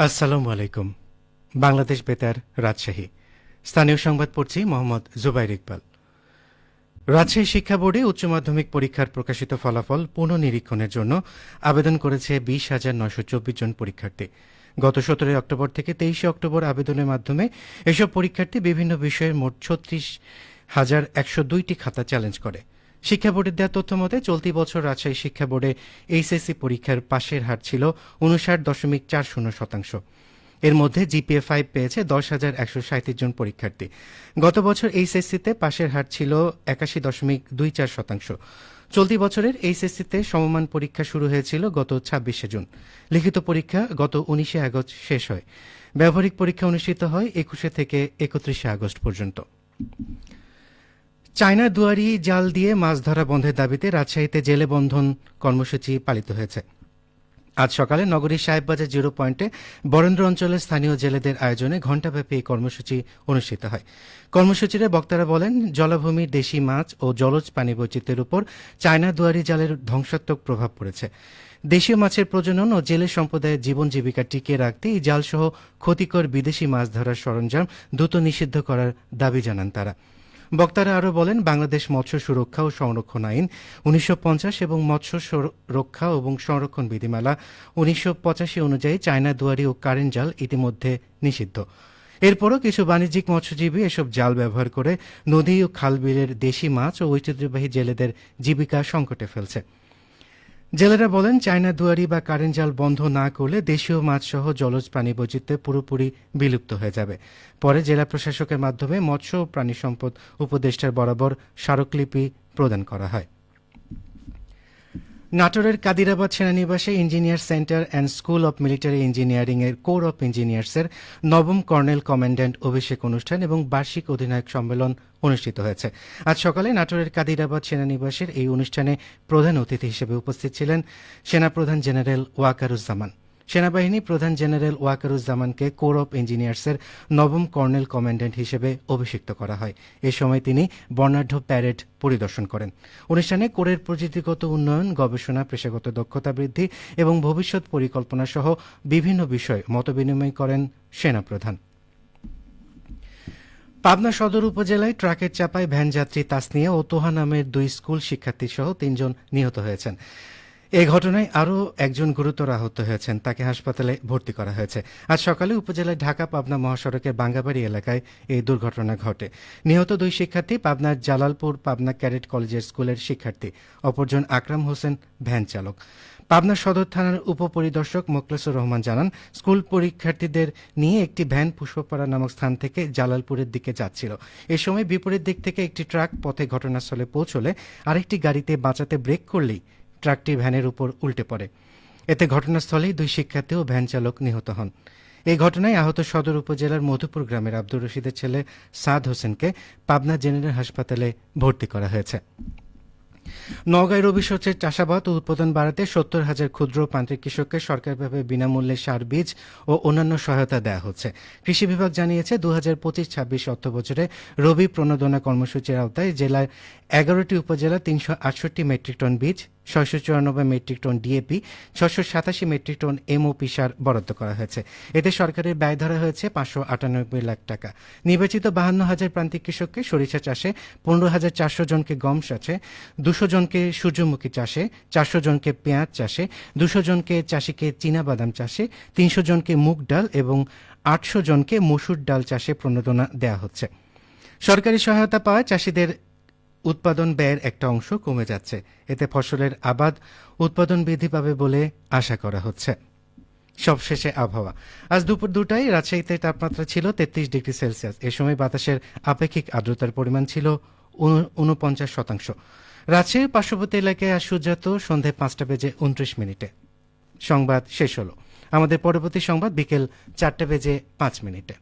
আসসালামু আলাইকুম। বাংলাদেশ বেতার, রাজশাহী। স্থানীয় সংবাদ পড়ছি মোহাম্মদ জুবাইর ইকবাল। রাজশাহী শিক্ষা বোর্ডে উচ্চ মাধ্যমিক পরীক্ষার প্রকাশিত ফলাফল পুনঃনিরীক্ষণের জন্য আবেদন করেছে ২০,৯২৪ জন পরীক্ষার্থী। গত ১৭ অক্টোবর থেকে ২৩ অক্টোবর আবেদনের মাধ্যমে এসব পরীক্ষার্থী বিভিন্ন বিষয়ের মোট ৩৬,১০২টি খাতা চ্যালেঞ্জ করে। শিক্ষা বোর্ডের দেওয়া তথ্য মতে চলতি বছর রাজশাহী শিক্ষা বোর্ডে এইচএসসি পরীক্ষার পাশের হার ছিল ৫৯.৪০%। এর মধ্যে জিপিএ 5 পেয়েছে ১০,১৩৭ জন পরীক্ষার্থী। গত বছর এইচএসসিতে পাশের হার ছিল ৮১.২৪%। চলতি বছরের এইচএসসিতে সমমান পরীক্ষা শুরু হয়েছিল গত ২৬শে জুন। লিখিত পরীক্ষা গত ১৯শে আগস্ট শেষ হয়। ব্যবহারিক পরীক্ষা অনুষ্ঠিত হয় ২১শে থেকে ৩১শে আগস্ট পর্যন্ত। চায়না দুয়ারি জাল দিয়ে মাছ ধরা বন্ধের দাবিতে রাজশাহীতে জেলে বন্ধন কর্মসূচি পালিত হয়েছে। আজ সকালে নগরীর সাহেববাজার জিরো পয়েন্টে বরেন্দ্র অঞ্চলের স্থানীয় জেলেদের আয়োজনে ঘণ্টাব্যাপী এই কর্মসূচি অনুষ্ঠিত হয়। কর্মসূচিতে বক্তারা বলেন, জলাভূমির দেশি মাছ ও জলজ প্রাণী বৈচিত্র্যের উপর চায়না দুয়ারি জালের ধ্বংসাত্মক প্রভাব পড়েছে। দেশীয় মাছের প্রজনন ও জেলে সম্প্রদায়ের জীবন জীবিকা টিকিয়ে রাখতে এই জালসহ ক্ষতিকর বিদেশি মাছ ধরার সরঞ্জাম দ্রুত নিষিদ্ধ করার দাবি জানান তারা। বক্তারা আরও বলেন, বাংলাদেশ মৎস্য সুরক্ষা ও সংরক্ষণ আইন ১৯৫০ এবং মৎস্য রক্ষা এবং সংরক্ষণ বিধিমালা ১৯৮৫ অনুযায়ী চায়না দুয়ারি ও কারেন্ট জাল ইতিমধ্যে নিষিদ্ধ। এরপরও কিছু বাণিজ্যিক মৎস্যজীবী এসব জাল ব্যবহার করে নদী ও খালবিলের দেশি মাছ ও ঐতিহ্যবাহী জেলেদের জীবিকা সংকটে ফেলছে। জেলেরা বলেন, চায়না দুয়ারি বা কারেন্ট জাল বন্ধ না করলে দেশীয় মাছসহ জলজ প্রাণী বৈচিত্র্য পুরোপুরি বিলুপ্ত হয়ে যাবে। পরে জেলা প্রশাসকের মাধ্যমে মৎস্য ও প্রাণী সম্পদ উপদেষ্টার বরাবর স্মারকলিপি প্রদান করা হয়। নাটোরের কাদিরাবাদ সেনানিবাসে engineer centre and school of military engineering এর কোর অব ইঞ্জিনিয়ার্সের নবম কর্নেল কমান্ড্যান্ট অভিষেক অনুষ্ঠান এবং বার্ষিক অধিনায়ক সম্মেলন অনুষ্ঠিত হয়েছে। আজ সকালে নাটোরের কাদিরাবাদ সেনানিবাসের এই অনুষ্ঠানে প্রধান অতিথি হিসেবে উপস্থিত ছিলেন সেনাপ্রধান জেনারেল ওয়াকারুজ্জামান। সেনাবাহিনী প্রধান জেনারেল ওয়াকারুজ্জামানকে কোর অব ইঞ্জিনিয়ার্সের নবম কর্নেল কমান্ড্যান্ট হিসেবে অভিষিক্ত করা হয়। এ সময় তিনি বর্ণাঢ্য প্যারেড পরিদর্শন করেন। অনুষ্ঠানে কোরের প্রযুক্তিগত উন্নয়ন, গবেষণা, পেশাগত দক্ষতা বৃদ্ধি এবং ভবিষ্যৎ পরিকল্পনা সহ বিভিন্ন বিষয়ে মতবিনিময় করেন সেনাপ্রধান। পাবনা সদর উপজেলায় ট্রাকের চাপায় ভ্যানযাত্রী তাসনিয়া ও তোহা নামের ২ স্কুল শিক্ষার্থী সহ ৩ জন নিহত হয়েছেন। এই ঘটনায় আরও একজন গুরুতর আহত হয়েছেন, তাকে হাসপাতালে ভর্তি করা হয়েছে। আজ সকালে উপজেলার ঢাকা পাবনা মহাসড়কের বাঙ্গাবাড়ি এলাকায় এই দুর্ঘটনা ঘটে। নিহত ২ শিক্ষার্থী পাবনার জালালপুর পাবনা ক্যাডেট কলেজের স্কুলের শিক্ষার্থী, অপরজন আকরাম হোসেন ভ্যান চালক। পাবনা সদর থানার উপপরিদর্শক মোখলেসুর রহমান জানান, স্কুল পরীক্ষার্থীদের নিয়ে একটি ভ্যান পুষ্পপাড়া নামক স্থান থেকে জালালপুরের দিকে যাচ্ছিল। এ সময় বিপরীত দিক থেকে একটি ট্রাক পথে ঘটনাস্থলে পৌঁছলে আরেকটি গাড়িতে বাঁচাতে ব্রেক করলেই ট্রাকটি ভ্যানের উপর উল্টে পড়ে। এতে ঘটনাস্থলেই ২ শিক্ষার্থী ও ভ্যান চালক নিহত হন। এই ঘটনায় আহত সদর উপজেলার মধুপুর গ্রামের আব্দুর রশিদের ছেলে সাদ হোসেনকে পাবনা জেনারেল হাসপাতালে ভর্তি করা হয়েছে। নওগাঁয় রবি শস্যের চাষাবাদ ও উৎপাদন বাড়াতে ৭০,০০০ ক্ষুদ্র প্রান্তিক কৃষককে সরকারিভাবে বিনামূল্যে সার, বীজ ও অন্যান্য সহায়তা দেওয়া হচ্ছে। কৃষি বিভাগ জানিয়েছে, ২০২৫-২৬ অর্থবছরে রবি প্রণোদনা কর্মসূচির আওতায় জেলার ১১টি উপজেলা ৩৬৮ মেট্রিক টন বীজ, ৬৯৪ metric ton DAP, ৬৮৭ metric ton MOP সার বরাদ্দ করা হয়েছে। এতে সরকারের ব্যয় ধরা হয়েছে ৫৯৮ লাখ টাকা। নির্বাচিত ৫২,০০০ প্রান্তিক কৃষককে সরিষা চাষে, ১৫,৪০০ জনকে গম চাষে, ২০০ জনকে সূর্যমুখী চাষে, ৪০০ জনকে পেঁয়াজ চাষে, ২০০ জনকে চাষিকে চীনাবাদাম চাষে, ৩০০ জনকে মুগ ডাল এবং ৮০০ জনকে মসুর ডাল চাষে প্রণোদনা দেওয়া হচ্ছে। সরকারি সহায়তা পাওয়ায় চাষিদের উৎপাদন ব্যয়ের একটা অংশ কমে যাচ্ছে। এতে ফসলের আবাদ উৎপাদন বৃদ্ধি পাবে বলে আশা করা হচ্ছে। সবশেষে আবহাওয়া। আজ দুপুর ২টায় রাজশাহীতে তাপমাত্রা ছিল ৩৩ ডিগ্রি সেলসিয়াস। এ সময় বাতাসের আপেক্ষিক আর্দ্রতার পরিমাণ ছিল ৪৯%। রাজশাহীর পার্শ্ববর্তী এলাকায় আজ সূর্যাস্ত সন্ধে ৫টা বেজে ২৯ মিনিটে। সংবাদ শেষ হলো। আমাদের পরবর্তী সংবাদ বিকেল ৪টা বেজে ৫ মিনিটে।